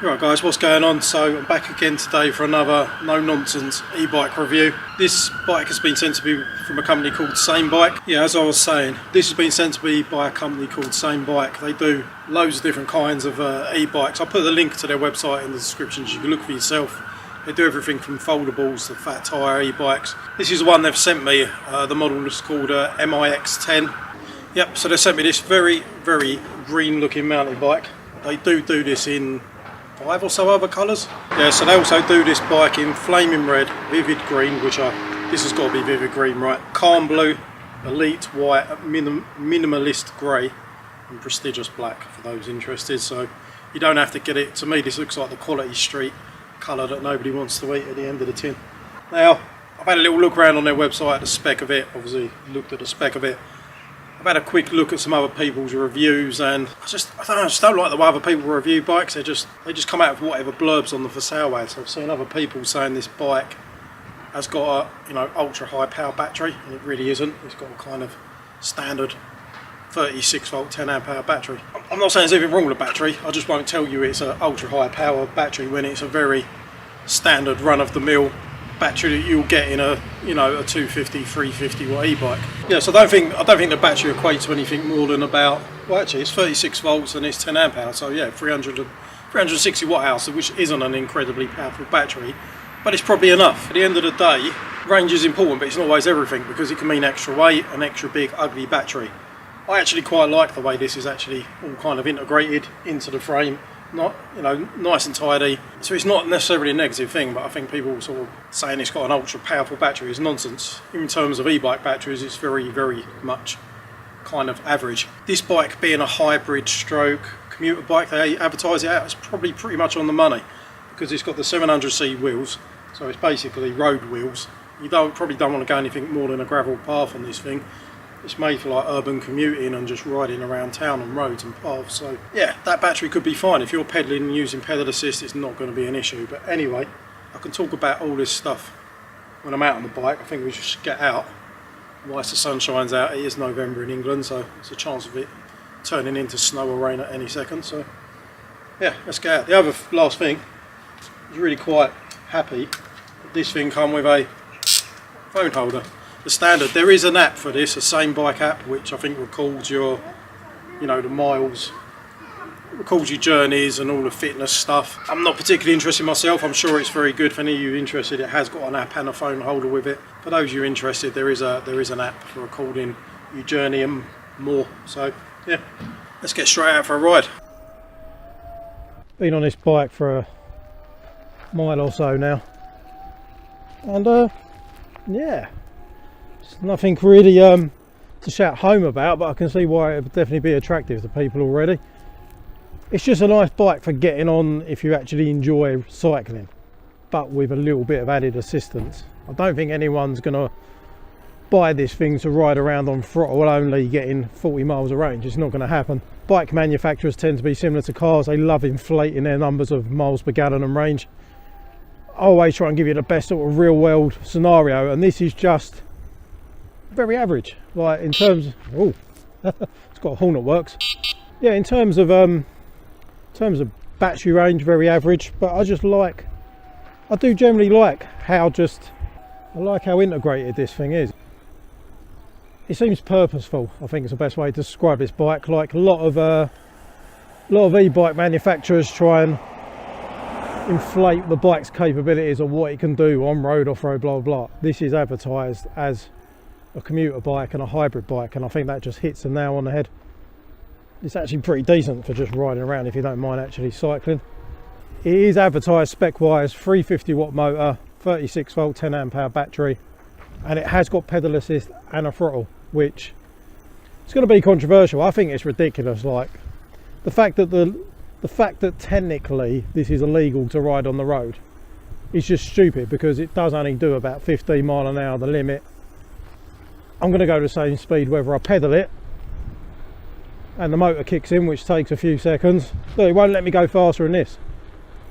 Right guys, what's going on? So I'm back again today for another no-nonsense e-bike review. This bike has been sent to me from a company called SAMEBIKE. Yeah, as I was saying, this has been sent to me by a company called SAMEBIKE. They do loads of different kinds of e-bikes. I'll put the link to their website in the description so you can look for yourself. They do everything from foldables to fat tyre e-bikes. This is the one they've sent me. The model is called MIX10. Yep, so they sent me this very, very green looking mountain bike. They do this in 5 or so other colours. Yeah, so they also do this bike in flaming red, vivid green, this has got to be vivid green, right? Calm blue, elite white, minimalist grey, and prestigious black for those interested. So you don't have to get it. To me, this looks like the quality street colour that nobody wants to eat at the end of the tin. Now, I've had a little look around on their website at the spec of it. Obviously, looked at the spec of it. I've had a quick look at some other people's reviews, and I just don't like the way other people review bikes. They just come out with whatever blurbs on the for sale ads. I've seen other people saying this bike has got a ultra high power battery, and it really isn't. It's got a kind of standard 36 volt 10 amp hour battery. I'm not saying there's anything wrong with the battery. I just won't tell you it's an ultra high power battery when it's a very standard run of the mill battery that you'll get in a 250, 350 watt e-bike. Yeah, so I don't think the battery equates to anything more than about, well actually it's 36 volts and it's 10 amp hour, so yeah, 360 watt hours, which isn't an incredibly powerful battery, but it's probably enough. At the end of the day, range is important, but it's not always everything, because it can mean extra weight, an extra big ugly battery. I actually quite like the way this is actually all kind of integrated into the frame. Not, nice and tidy. So it's not necessarily a negative thing, but I think people sort of saying it's got an ultra powerful battery is nonsense. In terms of e-bike batteries, it's very, very much kind of average. This bike being a hybrid stroke commuter bike, they advertise it out as probably pretty much on the money, because it's got the 700C wheels, so it's basically road wheels. You probably don't want to go anything more than a gravel path on this thing. It's made for like urban commuting and just riding around town on roads and paths. So yeah, that battery could be fine. If you're pedaling and using pedal assist, it's not going to be an issue. But anyway, I can talk about all this stuff when I'm out on the bike. I think we should get out whilst the sun shines out. It is November in England, so there's a chance of it turning into snow or rain at any second. So yeah, let's get out. The other last thing, I was really quite happy that this thing come with a phone holder. The standard, there is an app for this, a SAMEBIKE app, which I think records your, the miles, records your journeys and all the fitness stuff. I'm not particularly interested myself. I'm sure it's very good. For any of you interested, it has got an app and a phone holder with it. For those of you interested, there is an app for recording your journey and more. So yeah, let's get straight out for a ride. Been on this bike for a mile or so now, and yeah. Nothing really to shout home about, but I can see why it would definitely be attractive to people already. It's just a nice bike for getting on if you actually enjoy cycling, but with a little bit of added assistance. I don't think anyone's going to buy this thing to ride around on throttle only getting 40 miles of range. It's not going to happen. Bike manufacturers tend to be similar to cars. They love inflating their numbers of miles per gallon and range. I always try and give you the best sort of real world scenario, and this is just very average. Like in terms of, it's got a horn that works. Yeah, in terms of battery range, very average. But I do generally like how integrated this thing is. It seems purposeful. I think it's the best way to describe this bike. Like a lot of e-bike manufacturers try and inflate the bike's capabilities or what it can do on road, off road, blah blah blah. This is advertised as a commuter bike and a hybrid bike, and I think that just hits the nail on the head. It's actually pretty decent for just riding around if you don't mind actually cycling. It is advertised spec wise, 350 watt motor, 36 volt 10 amp hour battery, and it has got pedal assist and a throttle, which is going to be controversial. I think it's ridiculous. Like the fact that technically this is illegal to ride on the road is just stupid, because it does only do about 15 mile an hour, the limit. I'm going to go the same speed whether I pedal it, and the motor kicks in, which takes a few seconds. But it won't let me go faster than this.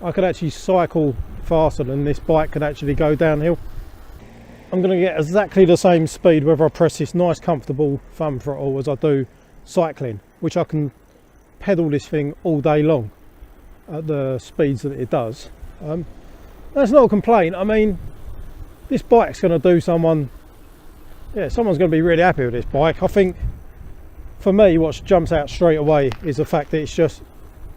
I could actually cycle faster than this bike could actually go downhill. I'm going to get exactly the same speed whether I press this nice comfortable thumb throttle as I do cycling, which I can pedal this thing all day long. at the speeds that it does. That's not a complaint. I mean, this bike's going to do someone, yeah, someone's going to be really happy with this bike. I think for me what jumps out straight away is the fact that it's just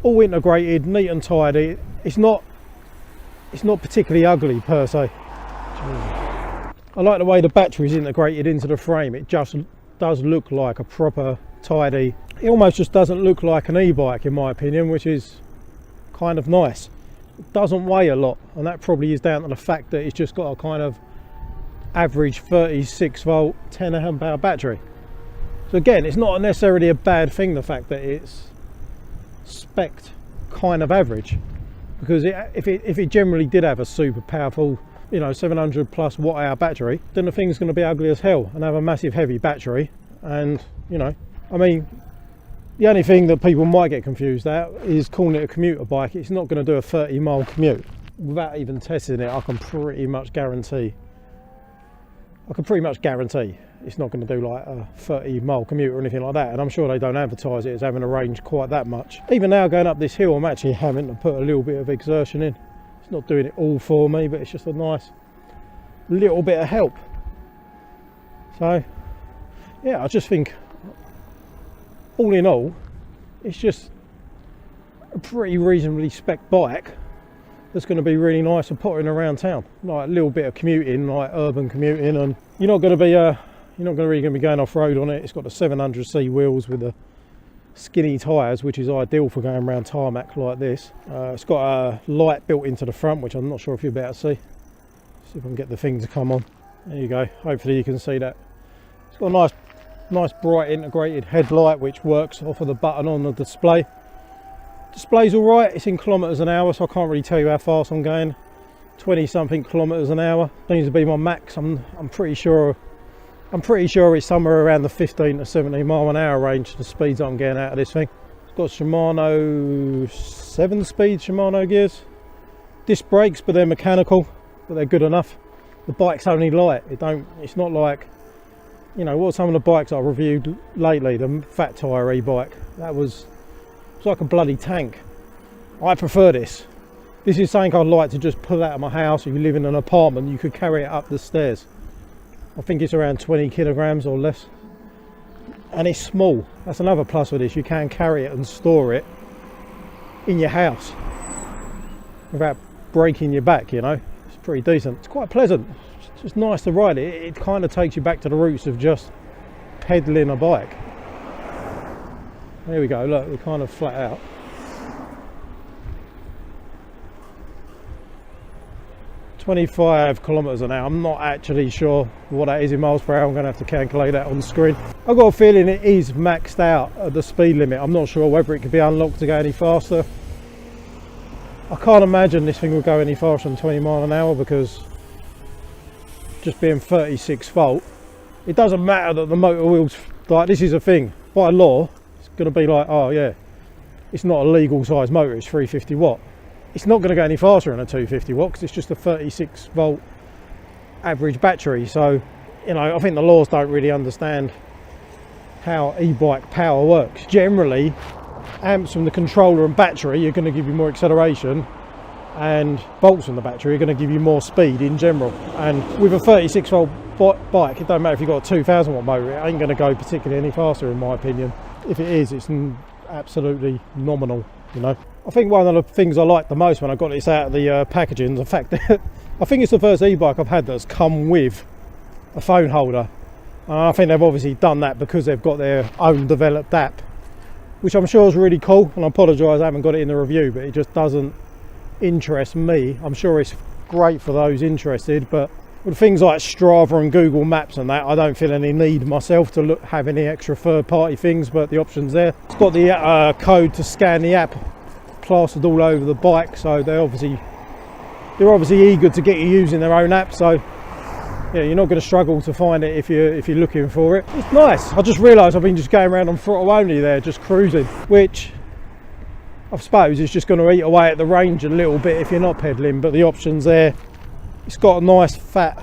all integrated, neat and tidy. It's not particularly ugly per se. I like the way the battery is integrated into the frame. It just does look like a proper tidy, it almost just doesn't look like an e-bike in my opinion, which is kind of nice. It doesn't weigh a lot, and that probably is down to the fact that it's just got a kind of average 36 volt 10 amp hour battery. So again, it's not necessarily a bad thing, the fact that it's spec'd kind of average, because if it generally did have a super powerful, you know, 700 plus watt hour battery, then the thing's going to be ugly as hell and have a massive heavy battery. And you know, I mean, the only thing that people might get confused at is calling it a commuter bike. It's not going to do a 30-mile commute. Without even testing it, I can pretty much guarantee it's not going to do like a 30-mile commute or anything like that. And I'm sure they don't advertise it as having a range quite that much. Even now going up this hill, I'm actually having to put a little bit of exertion in. It's not doing it all for me, but it's just a nice little bit of help. So yeah, I just think all in all, it's just a pretty reasonably spec bike that's going to be really nice for pottering around town, like a little bit of commuting, like urban commuting. And you're not going to be really be going off road on it. It's got the 700c wheels with the skinny tyres, which is ideal for going around tarmac like this. It's got a light built into the front, which I'm not sure if you'll be able to see. See if I can get the thing to come on. There you go, hopefully you can see that. It's got a nice bright integrated headlight which works off of the button on the display. Display's all right. It's in kilometers an hour, so I can't really tell you how fast I'm going. 20 something kilometers an hour seems to be my max. I'm pretty sure it's somewhere around the 15 to 17 mile an hour range, the speeds I'm getting out of this thing. It's got Shimano 7-speed Shimano gears, disc brakes, but they're mechanical, but they're good enough. The bike's only light. It's not like, you know, what some of the bikes I reviewed lately, the fat tyre e-bike, it's like a bloody tank. I prefer this. This is something I'd like to just pull out of my house. If you live in an apartment, you could carry it up the stairs. I think it's around 20 kilograms or less. And it's small. That's another plus with this. You can carry it and store it in your house without breaking your back, you know. It's pretty decent. It's quite pleasant. It's just nice to ride it. It kind of takes you back to the roots of just pedaling a bike. There we go, look, we're kind of flat out. "25 kilometers an hour. I'm not actually sure what that is in miles per hour. I'm going to have to calculate that on the screen. I've got a feeling it is maxed out at the speed limit. I'm not sure whether it could be unlocked to go any faster. I can't imagine this thing will go any faster than 20 mile an hour, because just being 36 volt, it doesn't matter that the motor wheels, like, this is a thing by law. Going to be like, oh yeah, it's not a legal size motor, it's 350 watt. It's not going to go any faster than a 250 watt because it's just a 36 volt average battery. So, you know, I think the laws don't really understand how e-bike power works. Generally, amps from the controller and battery are going to give you more acceleration, and volts from the battery are going to give you more speed in general. And with a 36 volt bike, it don't matter if you've got a 2000 watt motor, it ain't going to go particularly any faster in my opinion. If it is, it's absolutely nominal, you know. I think one of the things I liked the most when I got this out of the packaging, the fact that I think it's the first e-bike I've had that's come with a phone holder. And I think they've obviously done that because they've got their own developed app, which I'm sure is really cool. And I apologise I haven't got it in the review, but it just doesn't interest me. I'm sure it's great for those interested, but with things like Strava and Google Maps and that, I don't feel any need myself to have any extra third-party things, but the option's there. It's got the code to scan the app plastered all over the bike, so they're obviously eager to get you using their own app. So yeah, you're not going to struggle to find it if you're looking for it. It's nice. I just realised I've been just going around on throttle only there, just cruising, which I suppose is just going to eat away at the range a little bit if you're not pedaling, but the option's there. It's got a nice fat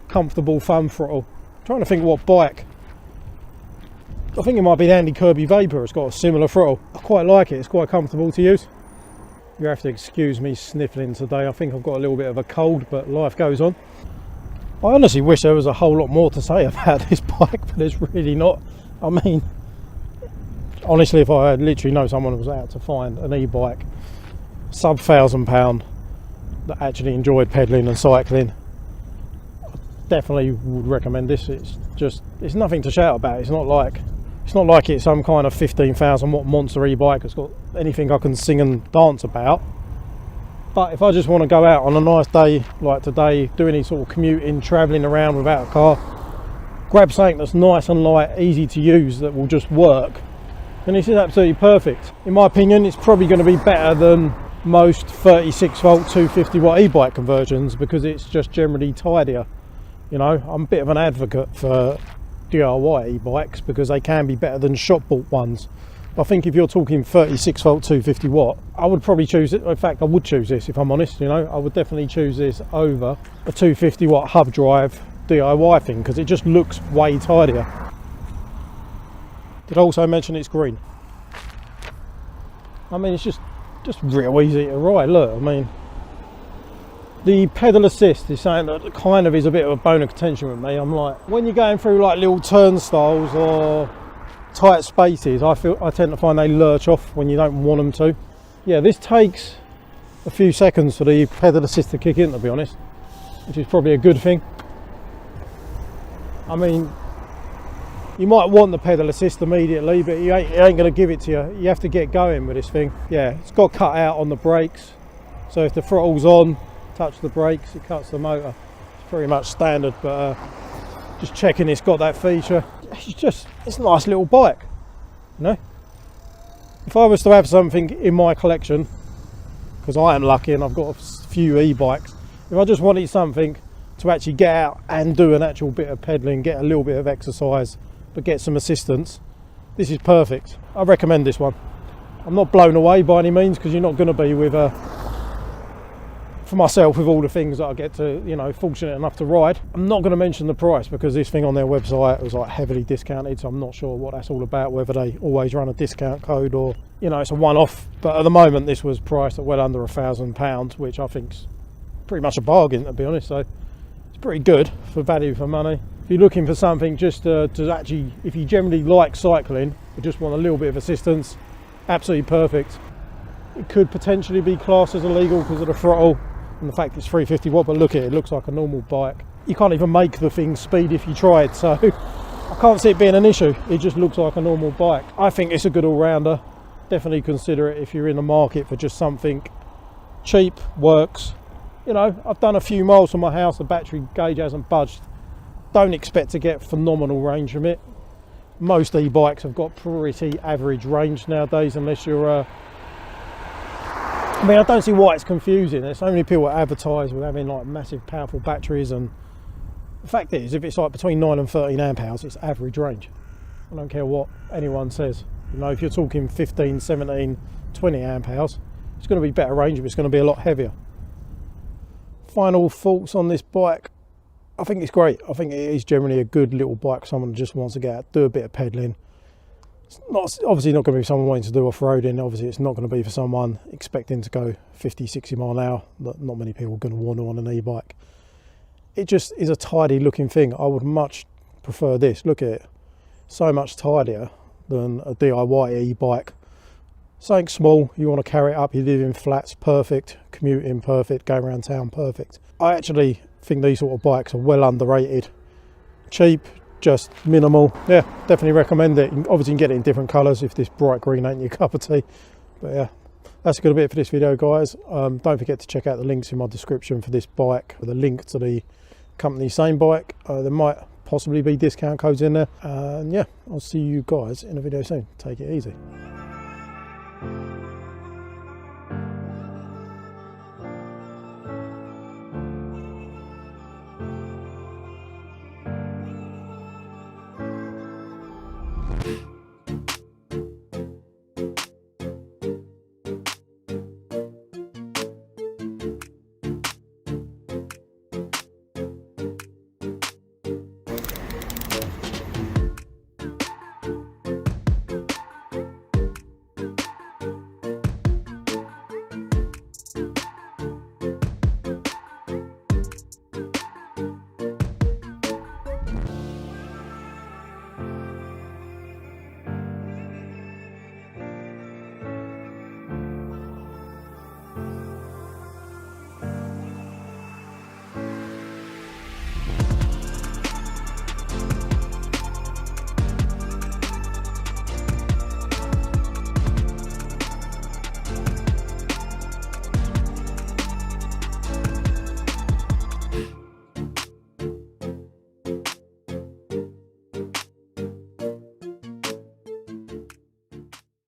comfortable thumb throttle. I'm trying to think what bike. I think it might be the Andy Kirby Vapor. It's got a similar throttle. I quite like it. It's quite comfortable to use. You have to excuse me sniffling today. I think I've got a little bit of a cold, but life goes on. I honestly wish there was a whole lot more to say about this bike, but there's really not. I mean, honestly, if I literally know someone was out to find an e-bike sub £1,000 that actually enjoyed pedaling and cycling, I definitely would recommend this. It's nothing to shout about. It's not like it's some kind of 15,000 watt monster e-bike that's got anything I can sing and dance about. But if I just want to go out on a nice day like today, do any sort of commuting, travelling around without a car, grab something that's nice and light, easy to use, that will just work, then this is absolutely perfect. In my opinion, it's probably going to be better than most 36 volt 250 watt e-bike conversions, because it's just generally tidier. You know, I'm a bit of an advocate for DIY e-bikes because they can be better than shop bought ones. I think if you're talking 36 volt 250 watt, I would probably choose it. In fact, I would choose this, if I'm honest. You know, I would definitely choose this over a 250 watt hub drive DIY thing, because it just looks way tidier. Did I also mention it's green? I mean, it's just real easy to ride. Look, I mean, the pedal assist is something that kind of is a bit of a bone of contention with me. I'm like, when you're going through like little turnstiles or tight spaces, I tend to find they lurch off when you don't want them to. Yeah, this takes a few seconds for the pedal assist to kick in, to be honest, which is probably a good thing. I mean, you might want the pedal assist immediately, but it ain't going to give it to you. You have to get going with this thing. Yeah, it's got cut out on the brakes, so if the throttle's on, touch the brakes, it cuts the motor. It's pretty much standard, but just checking it's got that feature. It's a nice little bike, you know. If I was to have something in my collection, because I am lucky and I've got a few e-bikes, if I just wanted something to actually get out and do an actual bit of pedaling, get a little bit of exercise, but get some assistance, this is perfect. I recommend this one. I'm not blown away by any means, because you're not going to be with for myself, with all the things that I get to, you know, fortunate enough to ride. I'm not going to mention the price, because this thing on their website was like heavily discounted, so I'm not sure what that's all about, whether they always run a discount code or, you know, it's a one-off. But at the moment this was priced at well under £1,000, which I think's pretty much a bargain, to be honest. So it's pretty good for value for money. If you're looking for something just to actually, if you generally like cycling but just want a little bit of assistance, absolutely perfect. It could potentially be classed as illegal because of the throttle and the fact it's 350 watt, but look at it, it looks like a normal bike. You can't even make the thing speed if you tried, so I can't see it being an issue. It just looks like a normal bike. I think it's a good all-rounder. Definitely consider it if you're in the market for just something cheap, works. You know, I've done a few miles from my house, the battery gauge hasn't budged. Don't expect to get phenomenal range from it. Most e-bikes have got pretty average range nowadays, unless you're I mean, I don't see why it's confusing. There's so many people that advertise with having like massive powerful batteries, and the fact is, if it's like between 9 and 13 amp hours, it's average range. I don't care what anyone says. You know, if you're talking 15, 17, 20 amp hours, it's going to be better range, but it's going to be a lot heavier. Final thoughts on this bike. I think it's great. I think it is generally a good little bike. Someone just wants to get out, do a bit of pedaling. It's obviously not going to be someone wanting to do off-roading. Obviously it's not going to be for someone expecting to go 50, 60 mile an hour. Not many people are going to want to on an e-bike. It just is a tidy looking thing. I would much prefer this. Look at it. So much tidier than a DIY e-bike. Something small, you want to carry it up, you live in flats, perfect. Commuting, perfect. Going around town, perfect. I actually think these sort of bikes are well underrated. Cheap, just minimal. Yeah, definitely recommend it. Obviously you can get it in different colours if this bright green ain't your cup of tea. But yeah, that's going to be it for this video, guys. Don't forget to check out the links in my description for this bike, with a link to the company SAMEBIKE. There might possibly be discount codes in there. And yeah, I'll see you guys in a video soon. Take it easy.